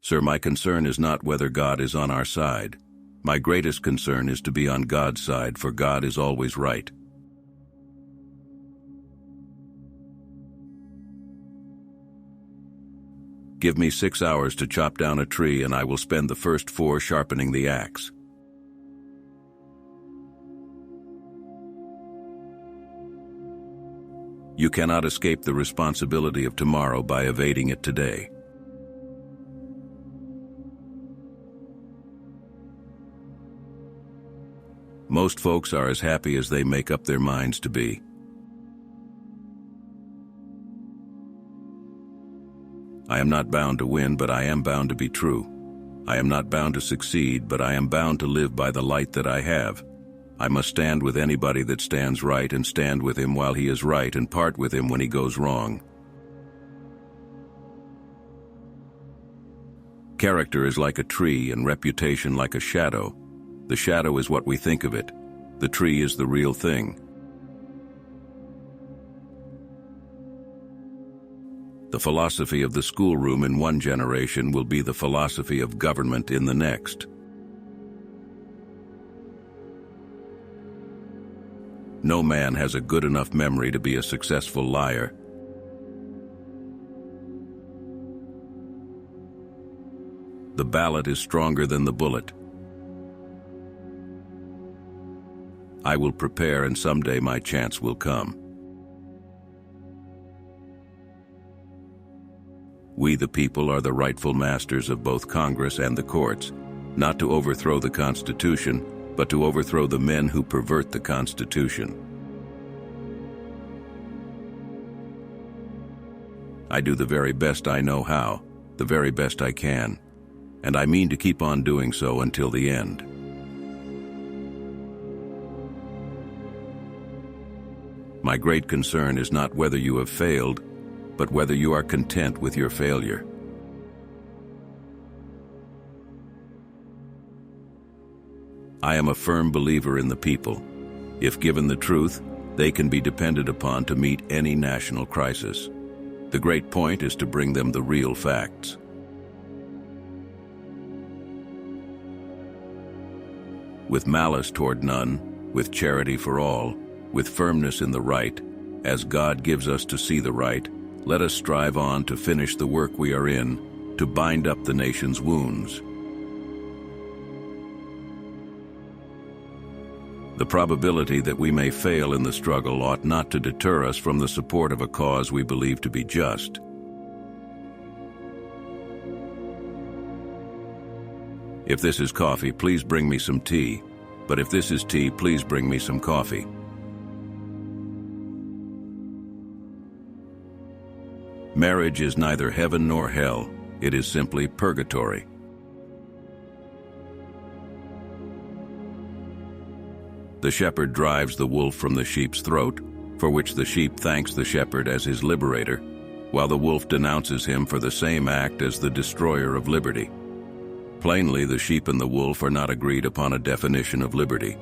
Sir, my concern is not whether God is on our side. My greatest concern is to be on God's side, for God is always right. Give me 6 hours to chop down a tree, and I will spend the first 4 sharpening the axe. You cannot escape the responsibility of tomorrow by evading it today. Most folks are as happy as they make up their minds to be. I am not bound to win, but I am bound to be true. I am not bound to succeed, but I am bound to live by the light that I have. I must stand with anybody that stands right, and stand with him while he is right, and part with him when he goes wrong. Character is like a tree, and reputation like a shadow. The shadow is what we think of it. The tree is the real thing. The philosophy of the schoolroom in one generation will be the philosophy of government in the next. No man has a good enough memory to be a successful liar. The ballot is stronger than the bullet. I will prepare, and someday my chance will come. We the people are the rightful masters of both Congress and the courts, not to overthrow the Constitution, but to overthrow the men who pervert the Constitution. I do the very best I know how, the very best I can, and I mean to keep on doing so until the end. My great concern is not whether you have failed, but whether you are content with your failure. I am a firm believer in the people. If given the truth, they can be depended upon to meet any national crisis. The great point is to bring them the real facts. With malice toward none, with charity for all, with firmness in the right, as God gives us to see the right, let us strive on to finish the work we are in, to bind up the nation's wounds. The probability that we may fail in the struggle ought not to deter us from the support of a cause we believe to be just. If this is coffee, please bring me some tea. But if this is tea, please bring me some coffee. Marriage is neither heaven nor hell. It is simply purgatory. The shepherd drives the wolf from the sheep's throat, for which the sheep thanks the shepherd as his liberator, while the wolf denounces him for the same act as the destroyer of liberty. Plainly, the sheep and the wolf are not agreed upon a definition of liberty.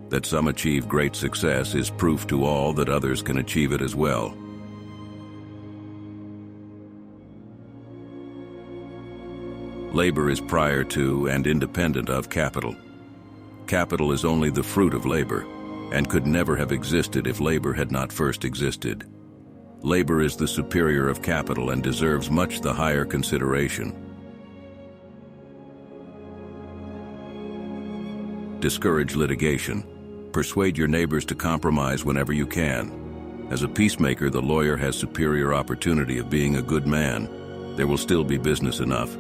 That some achieve great success is proof to all that others can achieve it as well. Labor is prior to and independent of capital. Capital is only the fruit of labor, and could never have existed if labor had not first existed. Labor is the superior of capital and deserves much the higher consideration. Discourage litigation. Persuade your neighbors to compromise whenever you can. As a peacemaker, the lawyer has superior opportunity of being a good man. There will still be business enough.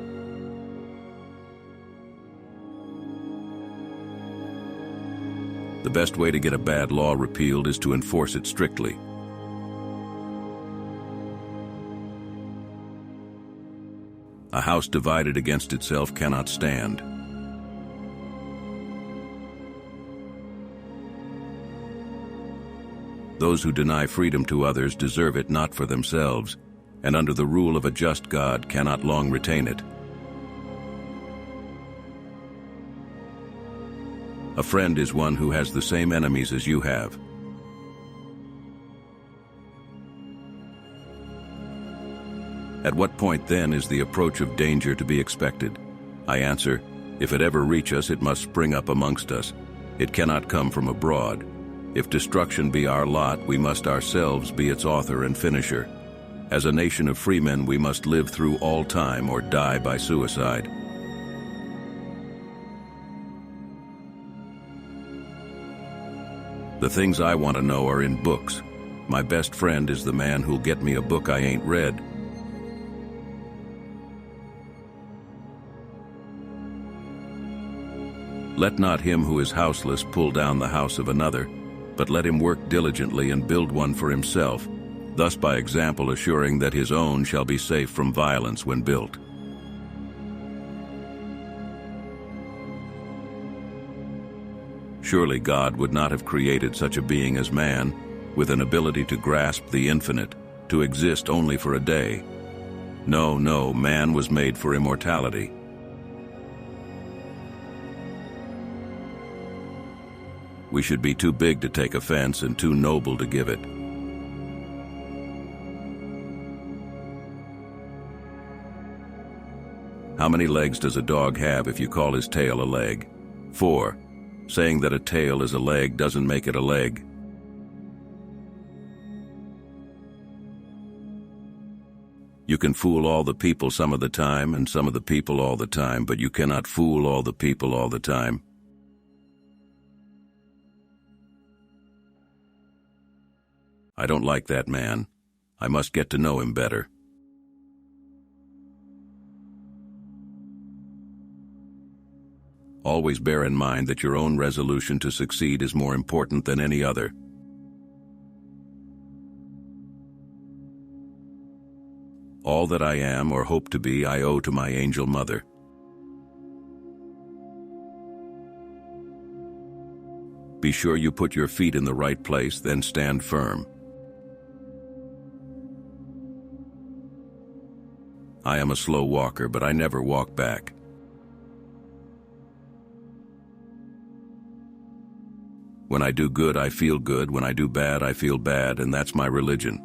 The best way to get a bad law repealed is to enforce it strictly. A house divided against itself cannot stand. Those who deny freedom to others deserve it not for themselves, and under the rule of a just God cannot long retain it. A friend is one who has the same enemies as you have. At what point then is the approach of danger to be expected? I answer, if it ever reach us, it must spring up amongst us. It cannot come from abroad. If destruction be our lot, we must ourselves be its author and finisher. As a nation of freemen, we must live through all time or die by suicide. The things I want to know are in books. My best friend is the man who'll get me a book I ain't read. Let not him who is houseless pull down the house of another, but let him work diligently and build one for himself, thus by example assuring that his own shall be safe from violence when built. Surely God would not have created such a being as man, with an ability to grasp the infinite, to exist only for a day. No, no, man was made for immortality. We should be too big to take offense and too noble to give it. How many legs does a dog have if you call his tail a leg? 4. Saying that a tail is a leg doesn't make it a leg. You can fool all the people some of the time and some of the people all the time, but you cannot fool all the people all the time. I don't like that man. I must get to know him better. Always bear in mind that your own resolution to succeed is more important than any other. All that I am or hope to be, I owe to my angel mother. Be sure you put your feet in the right place, then stand firm. I am a slow walker, but I never walk back. When I do good, I feel good. When I do bad, I feel bad, and that's my religion.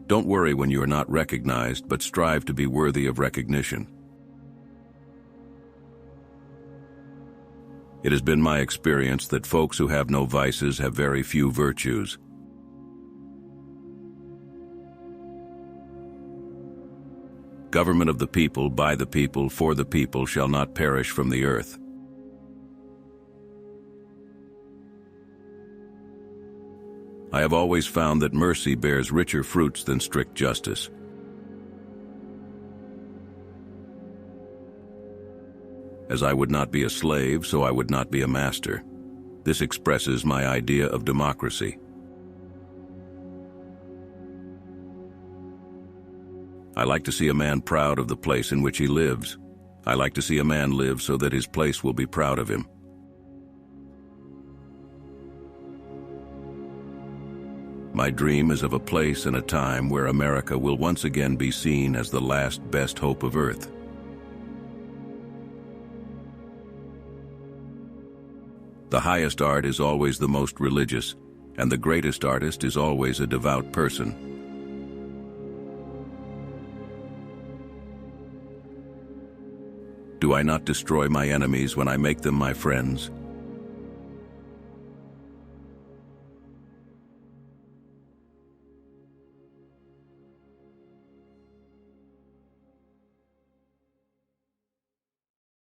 Don't worry when you are not recognized, but strive to be worthy of recognition. It has been my experience that folks who have no vices have very few virtues. Government of the people, by the people, for the people shall not perish from the earth. I have always found that mercy bears richer fruits than strict justice. As I would not be a slave, so I would not be a master. This expresses my idea of democracy. I like to see a man proud of the place in which he lives. I like to see a man live so that his place will be proud of him. My dream is of a place and a time where America will once again be seen as the last best hope of earth. The highest art is always the most religious, and the greatest artist is always a devout person. Do I not destroy my enemies when I make them my friends?